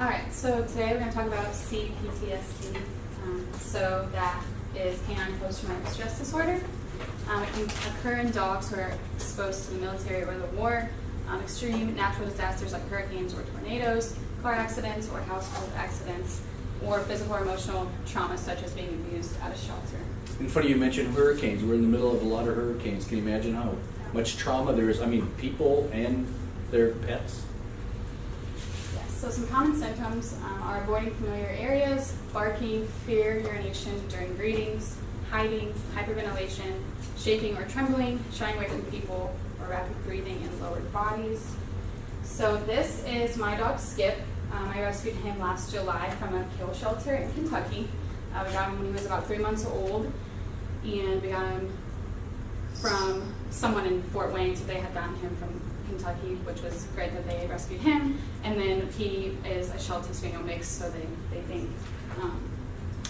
Alright, so today we're going to talk about CPTSD. So that is canine post-traumatic stress disorder. It can occur in dogs who are exposed to the military or the war, extreme natural disasters like hurricanes or tornadoes, car accidents or household accidents, or physical or emotional trauma such as being abused at a shelter. And funny you mentioned hurricanes. We're in the middle of a lot of hurricanes. Can you imagine how much trauma there is? I mean, people and their pets. Yes, so some common symptoms are avoiding familiar areas, barking, fear, urination during greetings, hiding, hyperventilation, shaking or trembling, shying away from people, or rapid breathing in lowered bodies. So this is my dog Skip. I rescued him last July from a kill shelter in Kentucky. We got him when he was about 3 months old, and we got him from someone in Fort Wayne, so they had gotten him from Kentucky, which was great that they rescued him. And then he is a Sheltie Spaniel mix, so they think.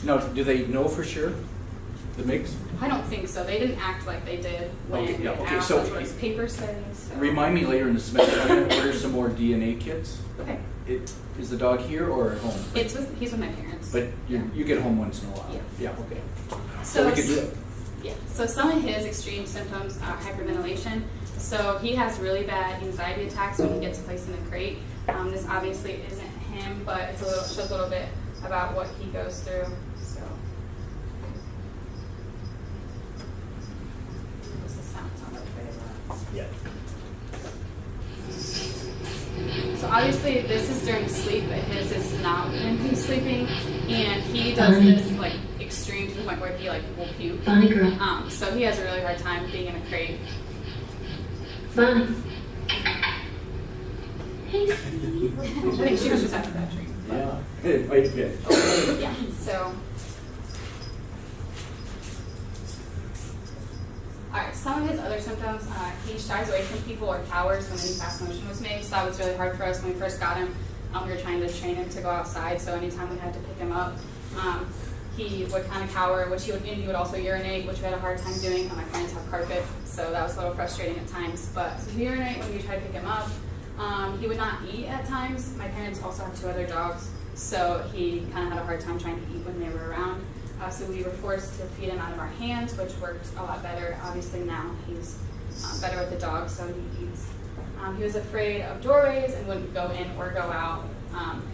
Now, do they know for sure, the mix? I don't think so. They didn't act like they did when Okay, yeah, they okay, asked. so That's what his paper says. So. Remind me later in the semester, I'm going to order some more DNA kits. Okay. Is the dog here or at home? He's with my parents. But you get home once in a while. Yeah. Yeah, okay. So we could do it. Yeah, so some of his extreme symptoms are hyperventilation. So he has really bad anxiety attacks when he gets placed in a crate. This obviously isn't him, but it shows a little bit about what he goes through. So, does the sound like very loud? Yeah. So obviously this is during sleep, but his is not when he's sleeping, and he does this like extreme to the point where he like will puke. Bonnie girl. So he has a really hard time being in a crate. Bonnie. Hey. I think she was just after that treat. Yeah. It might fit. Yeah. So. Alright, some of his other symptoms, he shies away from people or cowers when any fast motion was made, so that was really hard for us when we first got him. We were trying to train him to go outside, so anytime we had to pick him up, he would kind of cower, which he would also urinate, which we had a hard time doing. My parents have carpet, so that was a little frustrating at times. But so he would urinate when we tried to pick him up. He would not eat at times. My parents also have 2 other dogs, so he kind of had a hard time trying to eat when they were around. So we were forced to feed him out of our hands, which worked a lot better. Obviously now he's better with the dog, so he eats. He was afraid of doorways and wouldn't go in or go out,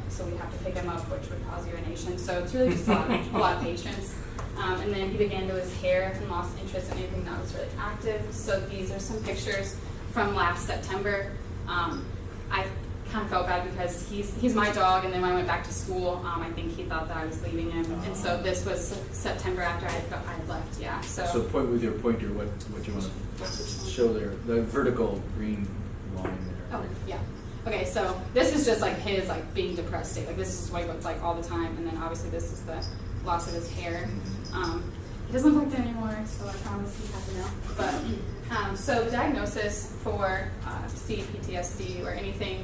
so we'd have to pick him up, which would cause urination. So it's really just a lot of patience. And then he began to lose hair and lost interest in anything that was really active. So these are some pictures from last September. I kind of felt bad because he's my dog, and then when I went back to school, I think he thought that I was leaving him, and so this was September after I had left. Yeah. So point with your pointer what you want to show there. The vertical green line there. Oh yeah. Okay, so this is just like his like being depressed state. Like this is what he looked like all the time, and then obviously this is the loss of his hair. He doesn't look like that anymore, so I promise he's happy now. But so the diagnosis for CPTSD or anything.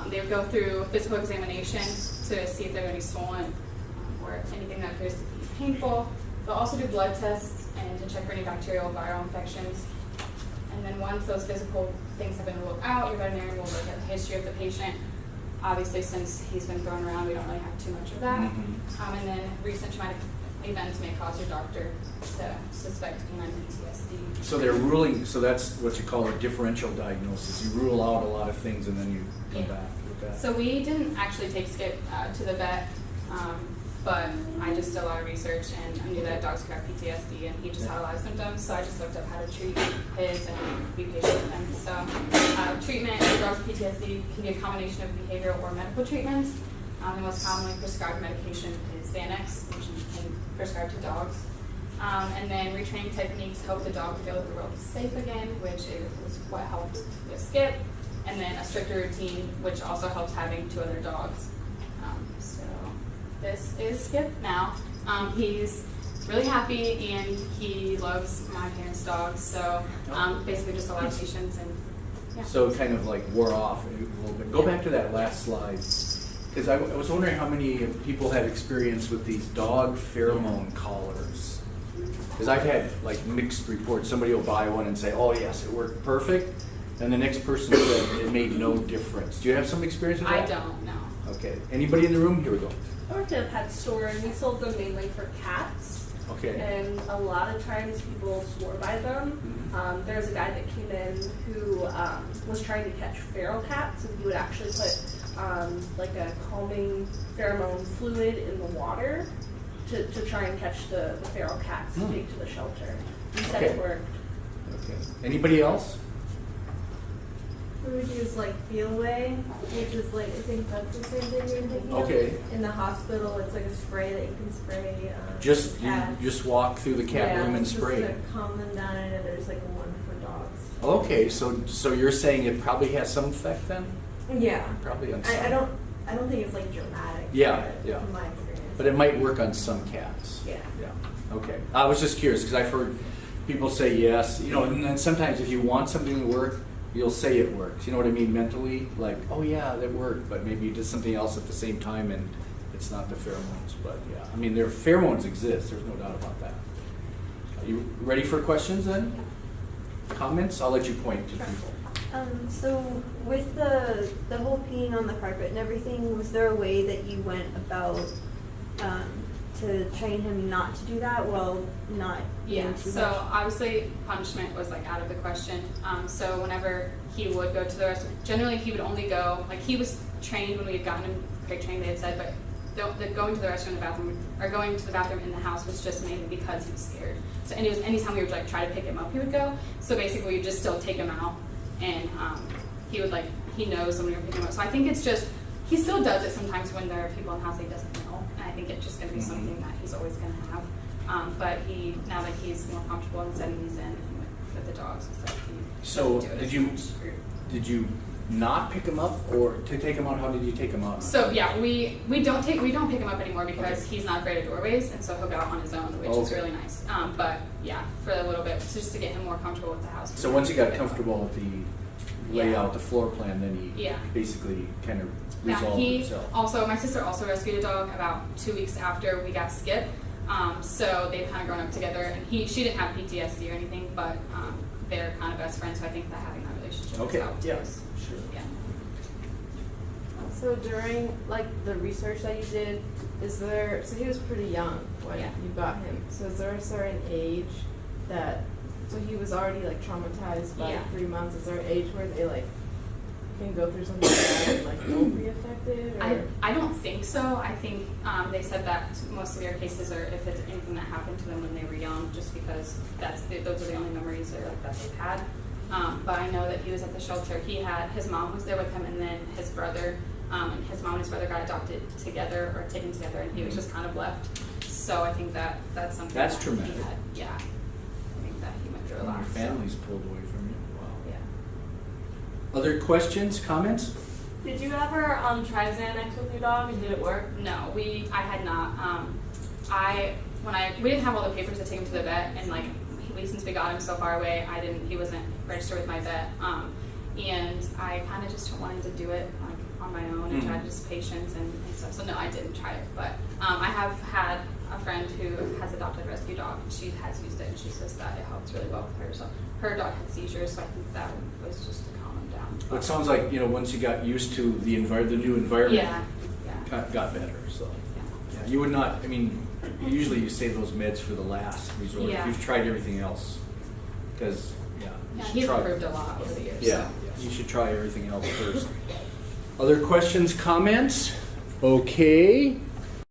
They would go through a physical examination to see if they're going to be swollen or anything that appears to be painful. They'll also do blood tests and to check for any bacterial or viral infections. And then once those physical things have been ruled out, your veterinarian will look at the history of the patient. Obviously, since he's been thrown around, we don't really have too much of that. And then recent traumatic events may cause your doctor to suspect Canine-PTSD. So they're ruling, so that's what you call a differential diagnosis. You rule out a lot of things and then you come back with that. So we didn't actually take Skip to the vet, but I just did a lot of research and I knew that dogs could have PTSD, and he just had a lot of symptoms, so I just looked up how to treat his and be patient with him. So treatment for dogs with PTSD can be a combination of behavioral or medical treatments. The most commonly prescribed medication is Xanax, which you can prescribe to dogs. And then retraining techniques help the dog feel that the world is safe again, which is what helped with Skip. And then a stricter routine, which also helps having 2 other dogs. So this is Skip now. He's really happy and he loves my parents' dogs. So basically just a lot of patience and yeah. So it kind of like wore off a little bit. Go back to that last slide. Because I was wondering how many people have experience with these dog pheromone collars. Because I've had like mixed reports. Somebody will buy one and say, oh yes, it worked perfect. And the next person said it made no difference. Do you have some experience with that? I don't know. Okay. Anybody in the room? Here we go. I worked at a pet store and we sold them mainly for cats. Okay. And a lot of times people swore by them. There was a guy that came in who was trying to catch feral cats, and he would actually put like a calming pheromone fluid in the water to try and catch the feral cats to take to the shelter. He said Okay. it worked. Okay. Anybody else? We would use like feel away, which is like, I think that's the same thing you're thinking of. Okay. In the hospital, it's like a spray that you can spray. Just you cats. just walk through the cat room and it's spray. Just to calm them down, and there's like one for dogs. Okay, so you're saying it probably has some effect then? Yeah. Probably on some. I don't think it's like dramatic. Yeah, but yeah. From my experience. But it might work on some cats. Yeah. Yeah. Okay. I was just curious because I've heard people say yes, and then sometimes if you want something to work, you'll say it works. You know what I mean mentally? Like, oh yeah, that worked, but maybe you did something else at the same time and it's not the pheromones. But yeah, I mean, their pheromones exist. There's no doubt about that. Are you ready for questions then? Comments? I'll let you point to people. So with the whole peeing on the carpet and everything, was there a way that you went about to train him not to do that while not Yeah, doing too so much? obviously punishment was like out of the question. So whenever he would go to the restroom, generally he would only go, like he was trained when we had gotten him crate trained, they had said, but the going to the restroom in the bathroom, or going to the bathroom in the house was just mainly because he was scared. So and it was anytime we would like try to pick him up, he would go. So basically we would just still take him out, and he would like, he knows when we were picking him up. So I think it's just, he still does it sometimes when there are people in the house that he doesn't know. And I think it's just going to be something that he's always going to have. But now that he's more comfortable in setting these in with the dogs and stuff, he So doesn't do it did as you much. did you not pick him up, or to take him out? How did you take him out? So yeah, we don't pick him up anymore because Okay. he's not afraid of doorways, and so he'll go out on his own, which is Okay. really nice. But yeah, for a little bit, just to get him more comfortable with the house. So once he got comfortable with the layout, the floor plan, then he Yeah. basically kind of Yeah, resolved he himself. also, my sister also rescued a dog about 2 weeks after we got Skip. So they've kind of grown up together, and she didn't have PTSD or anything, but they're kind of best friends. So I think that having that relationship Okay. is helped. Yeah. Sure. Yeah. So during like the research that you did, so he was pretty young when Yeah. you got him. So is there a certain age so he was already like traumatized by Yeah. 3 months? Is there an age where they like can go through something like that and like won't be affected? Or? I don't think so. I think they said that most severe cases are if it's anything that happened to them when they were young, just because those are the only memories that they've had. But I know that he was at the shelter. His mom was there with him, and then his brother. And his mom and his brother got adopted together or taken together, and he was just kind of left. So I think that's something That's that traumatic. he had. Yeah, I think that he went through a And lot. your so, family's pulled away from you. Wow. yeah. Other questions, comments? Did you ever try Xanax with your dog, and did it work? No, I had not. We didn't have all the papers to take him to the vet, and like since we got him so far away, he wasn't registered with my vet, and I kind of just wanted to do it like on my own and try to just patience and stuff. So no, I didn't try it, but I have had a friend who has adopted a rescue dog, and she has used it, and she says that it helps really well with her. So her dog had seizures, so I think that was just to calm him down. Well, it sounds like, once you got used to the new environment, Yeah, yeah. got better. So Yeah. yeah, you would not. I mean, usually you save those meds for the last resort. Yeah. If you've tried everything else, because Yeah, you should he's try. improved a lot over the years. Yeah, so. you should try everything else first. Other questions, comments? Okay.